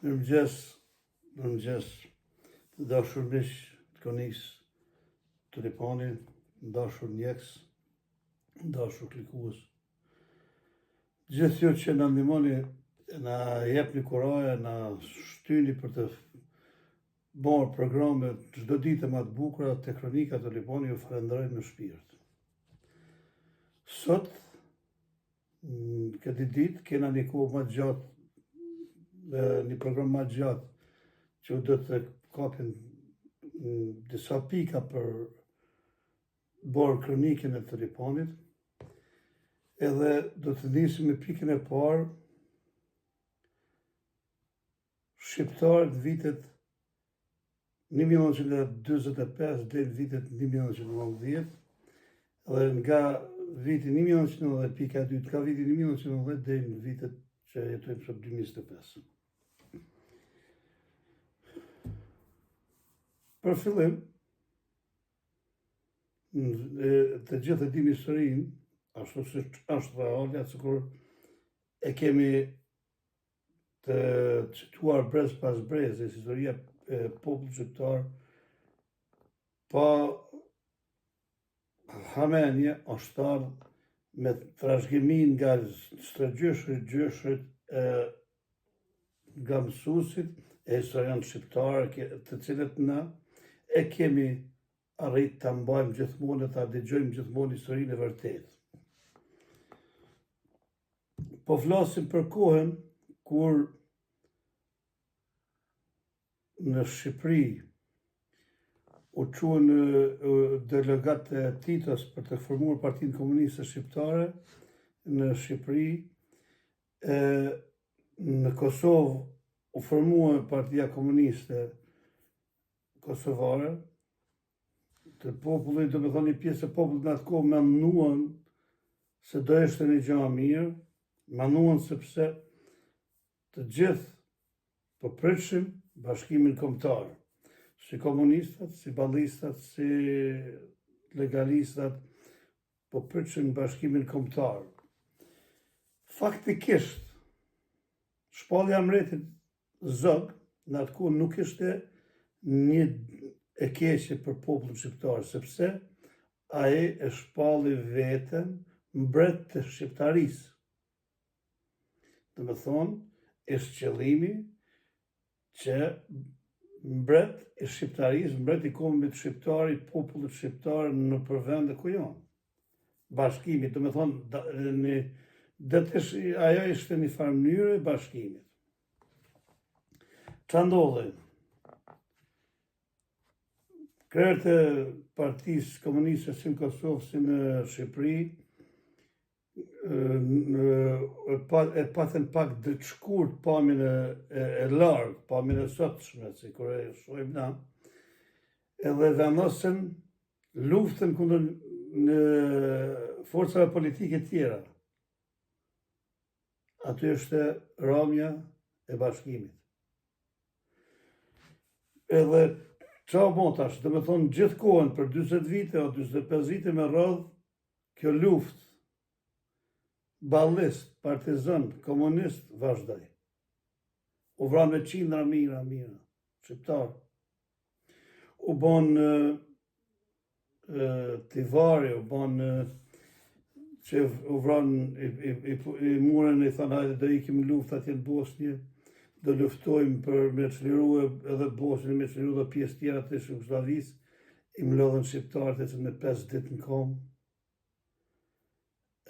Mirëmëngjes, të dashur miq të Konis, Tulipani, dashur mjekës, dashur klikues. Gjithë ju që na ndihmoni, na jepni kuraje, na shtyni për të bërë programe çdo ditë më të bukura te Kronika Tulipani, ju falenderoj në shpirt. Sot, këtë ditë, kena një kohë më gjatë, një program më gjatë, që do të kapim disa pika për bërë kronikën e Tulipanit, edhe do të nisim me pikën e parë, shqiptarët vitet 1945 deri vitet 1990, dhe nga viti 1990 pika 2 ka viti 1990 deri në vitet që jetojmë sot 2025. Për fillim, të gjithë e dim historinë, ashtu si është realja, sikur e kemi të cituar brez pas brez, historia e popullit shqiptar, pa hamenje, ashtar, me trashëgimin nga gjyshrit nga mësuesit e historianët shqiptar, të cilët na e kemi arrit të mbajmë gjithmonë, të dëgjojmë gjithmonë historinë e vërtetë. Po flasim për kohën kur në Shqipëri u quhen delegatë e Titos për të formuar Partinë Komuniste Shqiptare në Shqipëri, në Kosovë u formua Partia Komuniste Kosovare, të popullit, do me thonë një pjesë e popullit në atë kohë menduan se do ishte një gjë mirë, menduan sepse të gjithë po pritshim bashkimin kombëtar, si komunistat, si ballistat, si legalistat, po pritshim bashkimin kombëtar. Faktikisht, shpallja e mbretit Zog në atë kohë nuk ishte një e keqe për popullin shqiptar, sepse ai e shpalli veten mbret të shqiptarisë. Do me thonë, ishte qëllimi që mbret i shqiptarisë, mbret i kombit shqiptar, i popullit shqiptar në përvende ku janë. Bashkimit, do me thonë, ajo ishte një farë mënyrë e bashkimit. Qa ndodhi? Krerët e Partisë Komuniste si në Kosovë, si në Shqipëri, e patën pak të shkurt pamjen e largë, pamjen e sotshme, si kur e shohim na, edhe vendosën luftën kundër në forcave politike tjera. Aty është ramja e bashkimit. Edhe qa mo tash, dhe me thonë gjithë kohën për 20 vite o 25 vite me radhë, kjo luft, ballist, partizan, komunist, vazhdoj. U vran me qindra mira, shqiptar. U bon Tivari, u bon që u vran i muren, i thanë hajde do ikim luft atje në Bosnjë, do luftojmë për me çliruar edhe Bosnjën, me çliruar dhe pjesë tjera të Jugosllavisë, i mlodhen shqiptarët e që me 5 ditë në kom,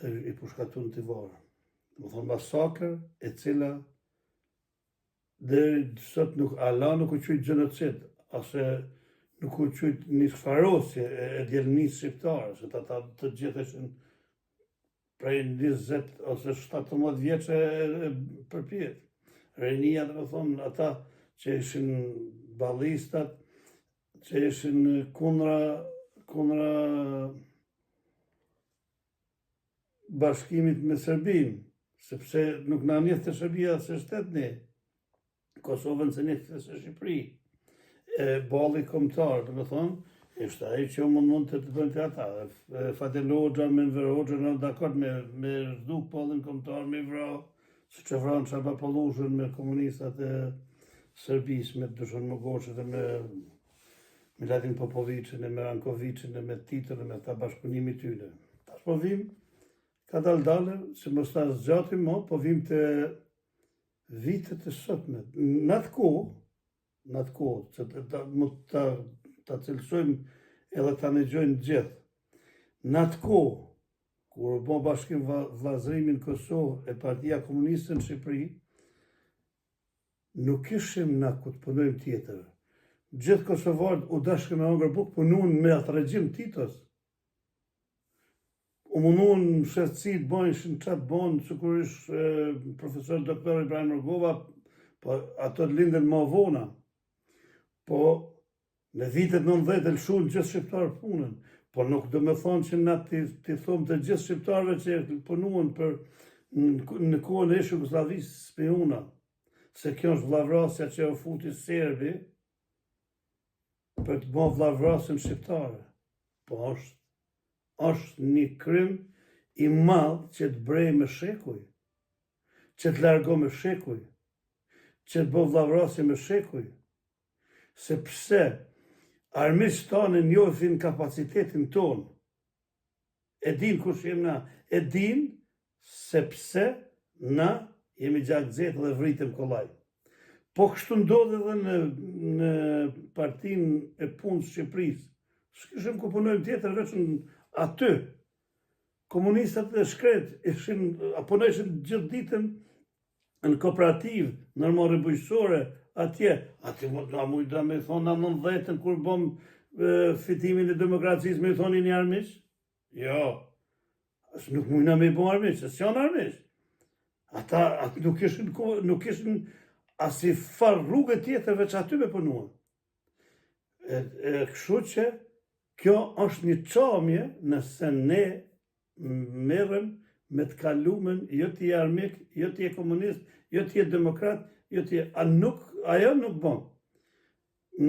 i pushkatun në Tivarë. Do thonë masakër e cila deri sot nuk u quajt gjenocid, ose nuk u quajt një shfarosje e djelnisë shqiptare, se ata të gjithë ishin prej 20 ose 17 vjeçe përpjet. Renia, dhe me thonë, ata që ishin ballistat, që ishin kundra bashkimit me Serbinë, sepse nuk na njeh të Serbia se shtet ne, Kosovën se njeh se Shqipëri, balli kombëtar, dhe me thonë, ishte ai që mund të bëjnë të ata. Fatel Hoxha, me Enver Hoxha, në dakord me rëduk ballin kombëtar, me vrau, si që vranë Çaba Pollushën me komunistat Serbisë me Dušan Mogoçet e me Miladin Popovicin e me Rankovicin e me Titën e me ta bashkëpunimi tyre. Tash po vim, ka dalë, se mos ta zgjatim më, po vim të vitet e sotme. Në atë kohë, që ta cilësojmë edhe ta negjojnë gjithë. Në atë kohë, kur u bë bashkim vllazërimi në Kosovë e Partia Komuniste në Shqipëri, nuk ishim na ku të punojmë tjetër. Gjithë kosovarët u dashkën me hongër bukë, punuan me atë regjim Titos. U munduan në shëtësi të bojnë qatë bonë, sigurisht profesor doktor Ibrahim Rogova, po ato të linden më vona. Po në vitet 90 e lëshuan gjithë shqiptarë punën. Po nuk do me thonë që na ti thomë të gjithë shqiptarëve që punuan për në kohën e Jugoslavisë spiuna. Se kjo është vllavrasja që u futi Serbi për të bërë vllavrasjen shqiptare. Po është një krim i madh që të brej me shekuj, që të largo me shekuj, që të bëjë vllavrasje me shekuj. Sepse armiqtë tonë njohin kapacitetin tonë. E din kush jemi na, e din sepse na jemi gjakë dhe vritim kollaj. Po kështu ndodhe edhe në partinë e punës Shqipërisë. S'kishim ku punojmë tjetër veç aty. Komunistat e shkret punojshin gjithë ditën në kooperativë, nërmore bujqësore, atje na mujta me thonë në 90-ën kur bëm fitimin e demokracisë me thonë një armiq? Jo, nuk mujna me i bëm armiq, se s'janë armiq. Ata nuk ishin asi farë rrugë tjetër veç aty me punuan. Kështu që kjo është një çamje nëse ne merrem me të kalumen, jo ti je armik, jo ti je komunist, jo ti je demokrat, jo ti je... Ajo nuk bën.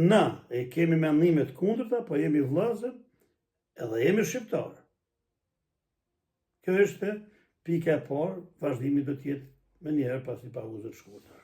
Na e kemi mendimet kundërta, po jemi vëllezër edhe jemi shqiptarë. Kjo është pika e parë, vazhdimi do të jetë më njëherë pas një pauzë të shkurtër.